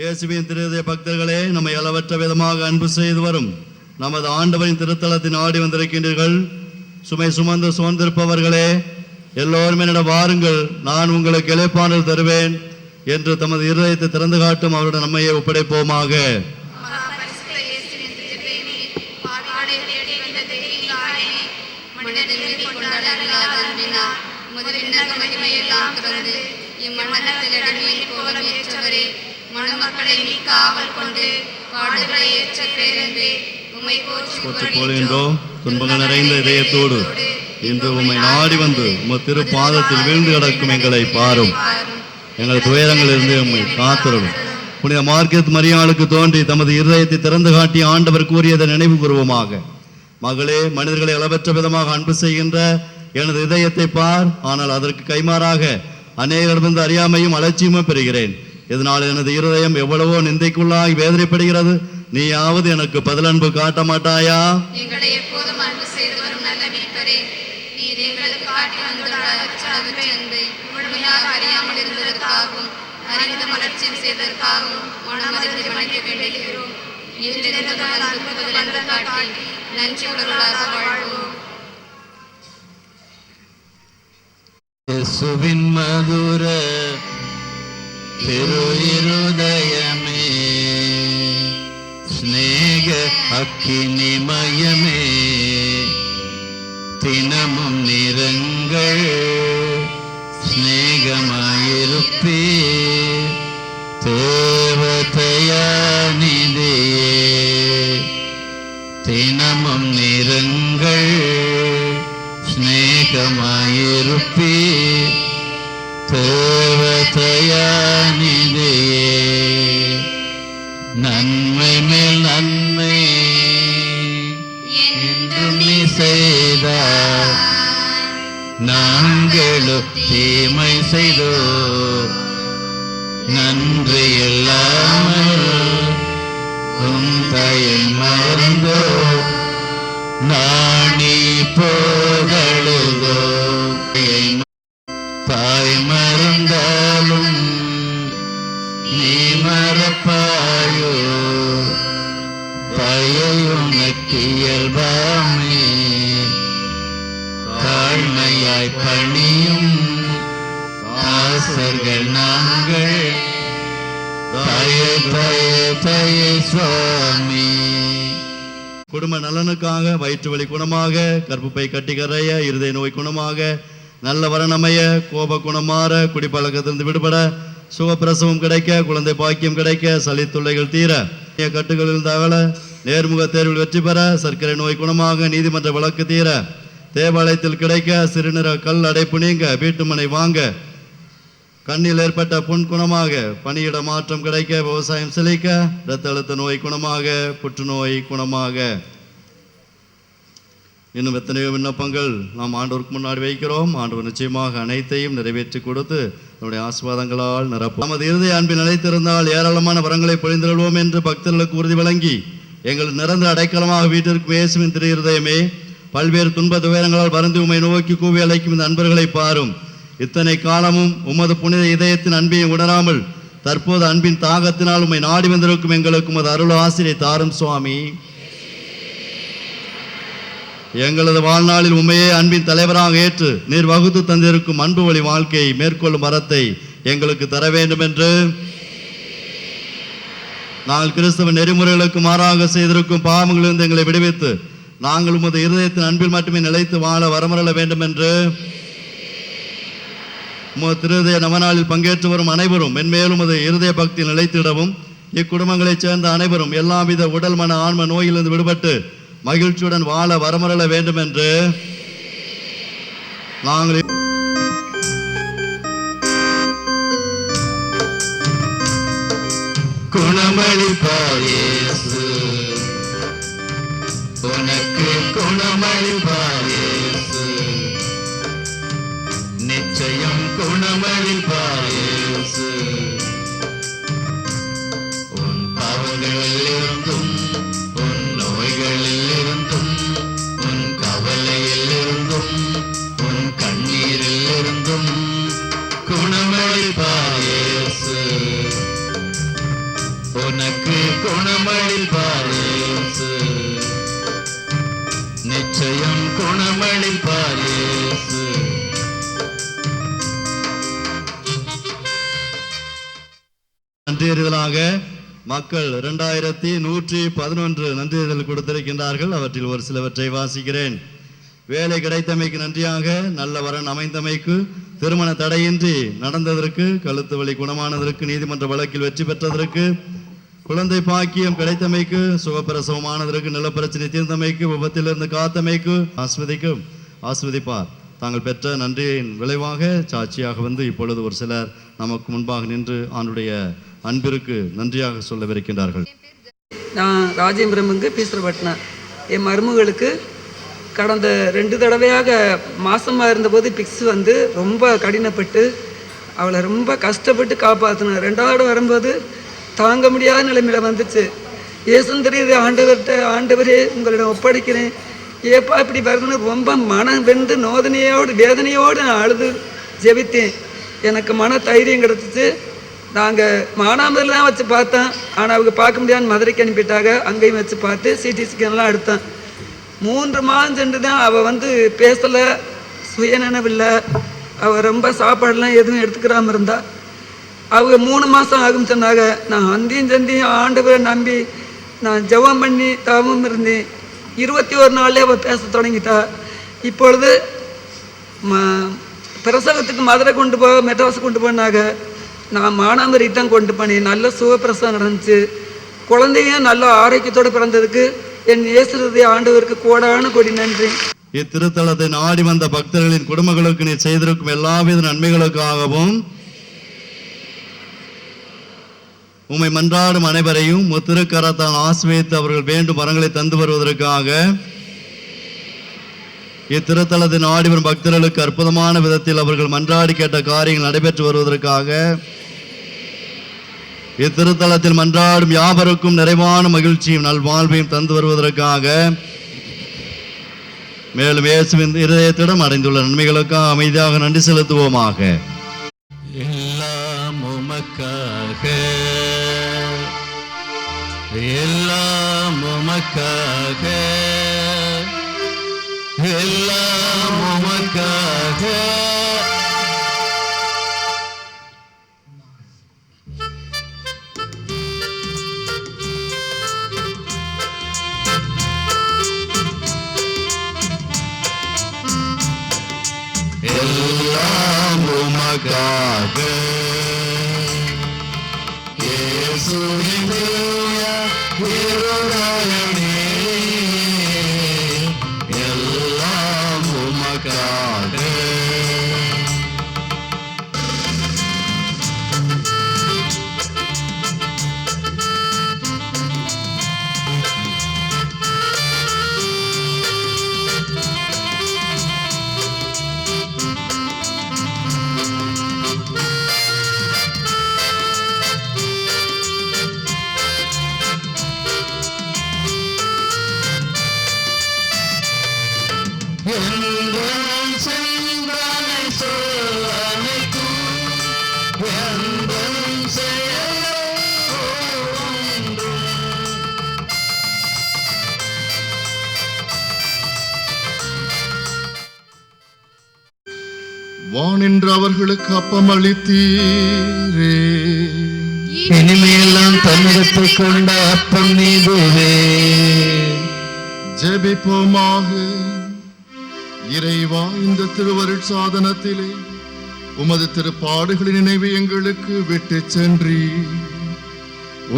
இயேசுவின் திருதய பக்தர்களே, நம்மை அளவற்ற விதமாக அன்பு செய்து வரும் நமது ஆண்டவரின் திருத்தலத்தின் ஆடி வந்திருக்கின்றீர்கள். சுமை சுமந்து சுமந்திருப்பவர்களே, எல்லோரும் என்னிடம் வாருங்கள், நான் உங்களுக்கு இளைப்பாறுதல் தருவேன் என்று தமது இருதயத்தை திறந்து காட்டும் அவருடைய நம்மையை ஒப்படைப்போமாக. துன்பங்கள் நிறைந்த இதயத்தோடு இன்று உம்மை நாடி வந்து உமது திரு பாதத்தில் வீழ்ந்து கிடக்கும் எங்களை பாரும். எங்கள் துயரங்களிலிருந்து உம்மை காத்திரவும். புனித மார்க்கெட் மரியாளுக்கு தோன்றி தமது இருதயத்தை திறந்து காட்டி ஆண்டவர் கூறியதை நினைவு கூறுவோமாக. மகளே, மனிதர்களை அளவற்ற விதமாக அன்பு செய்கின்ற எனது இதயத்தை பார், ஆனால் அதற்கு கைமாறாக அநேகரிடமிருந்து அறியாமையும் அலட்சியமும் பெறுகிறேன். இதனால் எனது இருதயம் எவ்வளவோ நிந்தைக்குள்ளாய் வேதனைப்படுகிறது. நீயாவது எனக்கு பதிலன்பு காட்ட மாட்டாயா? இயேசுவின் மதுர திரு இருதயமே, ஸ்நேக அக்கினிமயமே, தினமும் நிறங்கள் ஸ்நேகமாயிருப்பே, தேவதையானிதியே, தினமும் நிறங்கள் ஸ்நேகமாயிருப்பே, தேவதையானிதியே, நன்மை மேல் நன்மை என்றும் நீ செய்தார், நாங்களும் தீமை செய்தோ, நன்றி இல்லாமல் உன் தயல் மறந்தோ, நாணி போதழுதோ, தாய் மறந்தாலும் நீ மறப்பாயோ, தயவுனக்கு இயல்பாமே, தாழ்மையாய் பணியும் தாசர்கள் நாங்கள், தய தய தய சுவாமி. குடும்ப நலனுக்காக, வயிற்று வலி குணமாக, கற்பப்பை கட்டி கரைய, இருதய நோய் குணமாக, நல்ல வரணமைய, கோப குணமாற, குடிப்பழக்கத்திலிருந்து விடுபட, சுகப்பிரசவம் கிடைக்க, குழந்தை பாக்கியம் கிடைக்க, சளி தொல்லைகள் தீர, கட்டுகளில் தகவல, நேர்முக தேர்வில் வெற்றி பெற, சர்க்கரை நோய் குணமாக, நீதிமன்ற வழக்கு தீர, தேவாலயத்தில் கிடைக்க, சிறுநீர கல் அடைப்பு நீங்க, வீட்டுமனை வாங்க, கண்ணில் ஏற்பட்ட புண் குணமாக, பணியிட மாற்றம் கிடைக்க, விவசாயம் செழிக்க, இரத்த அழுத்த நோய் குணமாக, புற்றுநோய் குணமாக. இன்னும் எத்தனையோ விண்ணப்பங்கள் நாம் ஆண்டவருக்கு முன்னாடி வைக்கிறோம். ஆண்டவர் நிச்சயமாக அனைத்தையும் நிறைவேற்றி கொடுத்து நம்முடைய ஆசீர்வாதங்களால் நிரப்பும். நமது இருதய அன்பில் நிலைத்திருந்தால் ஏராளமான வரங்களை பொழிந்தருள்வோம் என்று பக்தர்களுக்கு உறுதி வழங்கி எங்கள் நிரந்தர அடைக்கலமாக வீட்டிற்கு இயேசுவின் திரு இருதயமே, பல்வேறு துன்ப துயரங்களால் வருந்தி உம்மை நோக்கி கூவி அழைக்கும் இந்த அன்பர்களை பாரும். இத்தனை காலமும் உமது புனித இதயத்தின் அன்பையும் உணராமல் தற்போது அன்பின் தாகத்தினால் உம்மை நாடி வந்திருக்கும் எங்களுக்கு உமது அருள் ஆசிரியை தாரும் சுவாமி. எங்களது வாழ்நாளில் உண்மையே அன்பின் தலைவராக ஏற்று நீர் வகுத்து தந்திருக்கும் அன்பு வழி வாழ்க்கையை மேற்கொள்ளும் வரத்தை எங்களுக்கு தர வேண்டும் என்று நாங்கள் கிறிஸ்தவ நெறிமுறைகளுக்கு மாறாக செய்திருக்கும் பாவங்களிலிருந்து எங்களை விடுவித்து நாங்கள் உமது இருதயத்தின் அன்பில் மட்டுமே நிலைத்து வாழ வரமரல வேண்டும் என்று உமது திருதய நவநாளில் பங்கேற்று வரும் அனைவரும் மென்மேலும் உமது இருதய பக்தியில் நிலைத்திடவும், இக்குடும்பங்களைச் சேர்ந்த அனைவரும் எல்லாவித உடல் மன ஆன்ம நோயிலிருந்து விடுபட்டு மகிழ்ச்சியுடன் வாழ வரமரல வேண்டும் என்று நாங்கள் குணமளிப்பார் இயேசு, உனக்கு குணமளிப்பார் இயேசு, நிச்சயம் குணமளிப்பார் இயேசு, உன் பாவங்களில் இருந்தும் உன் நோய்களில் இருந்தும் உன் கவலையில் இருந்தும் உன் கண்ணீரில் இருந்தும் குணமளிப்பார் இயேசு. குணமளிப்பார் இயேசு. நன்றியறிதலாக மக்கள் 2111 நன்றியறிதல் கொடுத்திருக்கின்றார்கள். அவற்றில் ஒரு சிலவற்றை வாசிக்கிறேன். வேலை கிடைத்தமைக்கு நன்றியாக, நல்ல வரன் அமைந்தமைக்கு, திருமண தடையின்றி நடந்ததற்கு, கழுத்து வலி குணமானதற்கு, நீதிமன்ற வழக்கில் வெற்றி பெற்றதற்கு, குழந்தை பாக்கியம் கிடைத்தமைக்கு, சுகப்பிரசவமானதற்கு, நிலப்பிரச்சனை தீர்ந்தமைக்கு, விபத்திலிருந்து காத்தமைக்கு ஆஸ்வதிப்பார். தாங்கள் பெற்ற நன்றியின் விளைவாக சாட்சியாக வந்து இப்பொழுது ஒரு சிலர் நமக்கு முன்பாக நின்று ஆண்டுடைய அன்பிற்கு நன்றியாக சொல்லவிருக்கின்றார்கள். நான் ராஜேந்திரமுங்க பேசுகிறப்பட்டினேன். என் மருமகளுக்கு கடந்த 2 தடவையாக மாசமாக இருந்தபோது பிக்ஸ் வந்து ரொம்ப கடினப்பட்டு அவளை ரொம்ப கஷ்டப்பட்டு காப்பாற்றினேன். 2வது வரும்போது தாங்க முடியாத நிலைமையில் வந்துச்சு. ஏசுன்னு தெரியுது, ஆண்டவரே உங்களிடம் ஒப்படைக்கிறேன், ஏப்பா இப்படி வருதுன்னு ரொம்ப மனம் வெந்து வேதனையோடு நான் அழுது ஜெபித்தேன். எனக்கு மன தைரியம் கிடச்சிச்சு. நாங்கள் மானாமதுரில் தான் வச்சு பார்த்தேன். ஆனால் அவங்க பார்க்க முடியாதுன்னு மதுரைக்கு அனுப்பிட்டாங்க. அங்கேயும் வச்சு பார்த்து சிடி ஸ்கேன்லாம் எடுத்தேன். 3 மாதம் சென்று தான் அவள் வந்து பேசலை, சுயநினைவில்லை. அவள் ரொம்ப சாப்பாடெல்லாம் எதுவும் எடுத்துக்கிறாமல் இருந்தா. அவங்க 3 மாதம் ஆகும் சொன்னாங்க. நான் அந்தியும் ஆண்டவரை நம்பி நான் ஜெபம் பண்ணி தவமும் இருந்தேன். 21 நாள்லேயே அவள் பேச தொடங்கிட்டா. இப்பொழுது பிரசவத்துக்கு மதுரை மெட்ராஸ் கொண்டு போனாங்க. நான் மானாமரி தான் கொண்டு போனேன். நல்ல சுகப்பிரசவம் நடந்துச்சு. குழந்தையும் நல்ல ஆரோக்கியத்தோடு பிறந்ததுக்கு என் இயேசுடைய ஆண்டவருக்கு கோடான கோடி நன்றி. இத்திருத்தலத்தை நாடி வந்த பக்தர்களின் குடும்பங்களுக்கு நீ செய்திருக்கும் எல்லாவித நன்மைகளுக்காகவும் உம்மை மன்றாடும் அனைவரையும் முத்திருக்கரத்தால் ஆசிர்வதித்து அவர்கள் வேண்டும் வரங்களை தந்து வருவதற்காக இத்திருத்தலத்தை நாடி வரும் பக்தர்களுக்கு அற்புதமான விதத்தில் அவர்கள் மன்றாடி கேட்ட காரியங்கள் நடைபெற்று வருவதற்காக இத்திருத்தலத்தில் மன்றாடும் யாவருக்கும் நிறைவான மகிழ்ச்சியும் நல்வாழ்வையும் தந்து வருவதற்காக மேலும் இயேசுவின் இருதயத்திடம் அடைந்துள்ள நன்மைகளுக்காக அமைதியாக நன்றி செலுத்துவோமாக. எல்லாம் உமக்காக, எல்லாம் உமக்காக, எல்லாம் உமக்காக. எல்லாம் உமக்காக. இயேசுவின் இருதயமே எல்லாம் உமக்காக. வானின்று அவர்களுக்கு அப்பம் அளித்தீரே, இனிமையெல்லாம் தன்னிடத்தைக் கொண்ட அப்பம் நீதுவே. ஜெபிப்போமாக. இறைவா, இந்த திருவருட் சாதனத்திலே உமது திருப்பாடுகளின் நினைவு எங்களுக்கு விட்டு சென்றி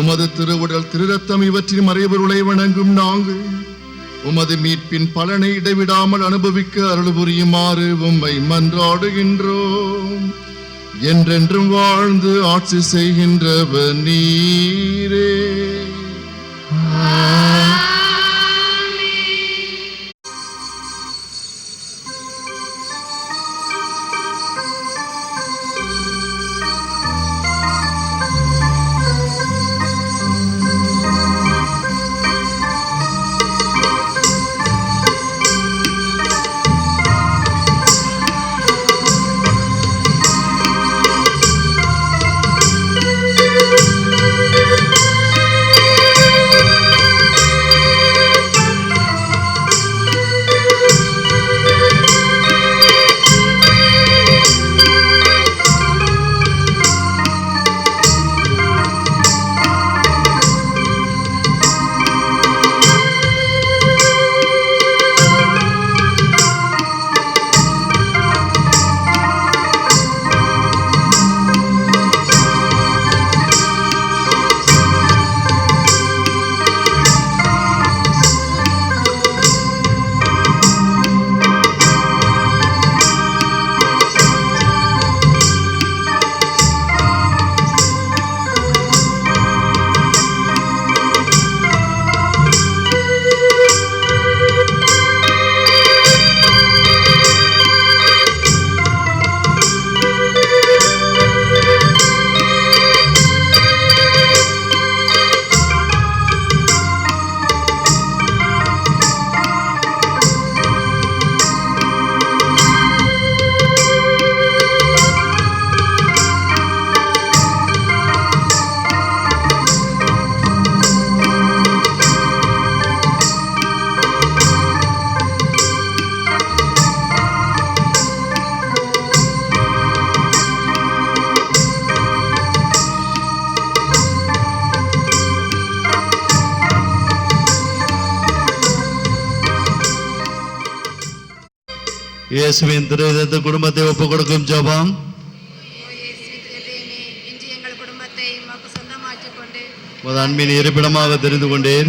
உமது திருவுடல் திருரத்தம் இவற்றின் மறைபொருளை வணங்கும் நாங்கள் உமது மீட்பின் பலனை இடைவிடாமல் அனுபவிக்க அருள் புரியுமாறு உம்மை மன்றாடுகின்றோம். என்றென்றும் வாழ்ந்து ஆட்சி செய்கின்றவர் நீரே. இயேசுவின் திரு குடும்பத்தை ஒப்புக் கொடுக்கும் ஜெபம். உமது அன்பின் இருப்பிடமாக தெரிந்து கொண்டேன்.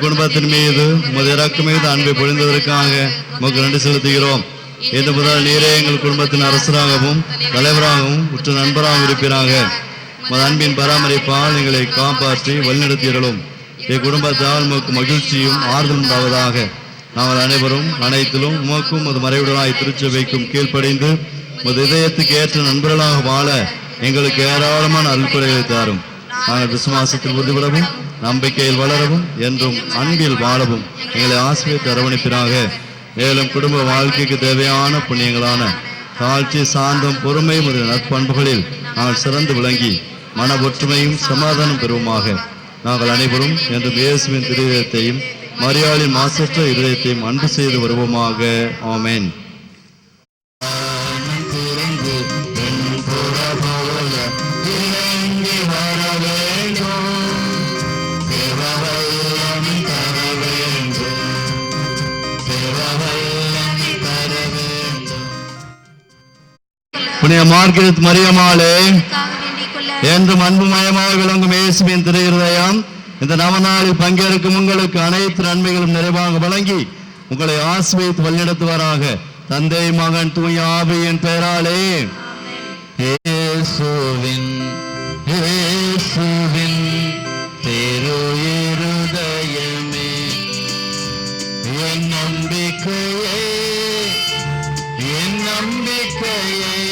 குடும்பத்தின் மீது உமது இரக்கம் மீது அன்பை பொழிந்ததற்காக உமக்கு நன்றி செலுத்துகிறோம். இது முதல் நீரே எங்கள் குடும்பத்தின் அரசராகவும் தலைவராகவும் உற்ற நண்பராகவும் இருப்பீராக. உமது அன்பின் பராமரிப்பால் எங்களை காப்பாற்றி வழிநடத்தியறலும். குடும்பத்தால் உமக்கு மகிழ்ச்சியும் ஆறுதல் உண்டாவதாக. நாங்கள் அனைவரும் அனைத்திலும் உமக்கும் உமது மறைவுடனாய் திருச்சபைக்கும் கீழ்ப்படைந்து உமது இதயத்துக்கு ஏற்ற நண்பர்களாக வாழ எங்களுக்கு ஏராளமான அருள்குறைகளை தாரும். நாங்கள் விசுவாசத்தில் உறுதிபடவும் நம்பிக்கையில் வளரவும் என்றும் அன்பில் வாழவும் எங்களை ஆசிரியத்தை அரவணைப்பினாக. மேலும் குடும்ப வாழ்க்கைக்கு தேவையான புண்ணியங்களான தாழ்ச்சி, சாந்தம், பொறுமை முதலிய நற்பண்புகளில் நாங்கள் சிறந்து விளங்கி மன ஒற்றுமையும் சமாதானம் பெறுவோமாக. நாங்கள் அனைவரும் என்றும் இயேசுவின் திருதயத்தையும் மரியாளின் மாசற்ற இதயத்தையும் அன்பு செய்து வருவோமாக. ஆமென். புனித மார்கரெட் மரியமாளே, என்றும் அன்புமயமாக விளங்கும் இயேசுவின் திருஹிருதயம் இந்த நவநாளில் பங்கேற்கும் உங்களுக்கு அனைத்து நன்மைகளும் நிறைவாக வழங்கி உங்களை ஆசீர்வதித்து வழிநடத்துவாராக. தந்தை, மகன், தூய ஆவியின் பெயராலே. இயேசுவின் திரு இருதயமே என் நம்பிக்கையே, என் நம்பிக்கையே,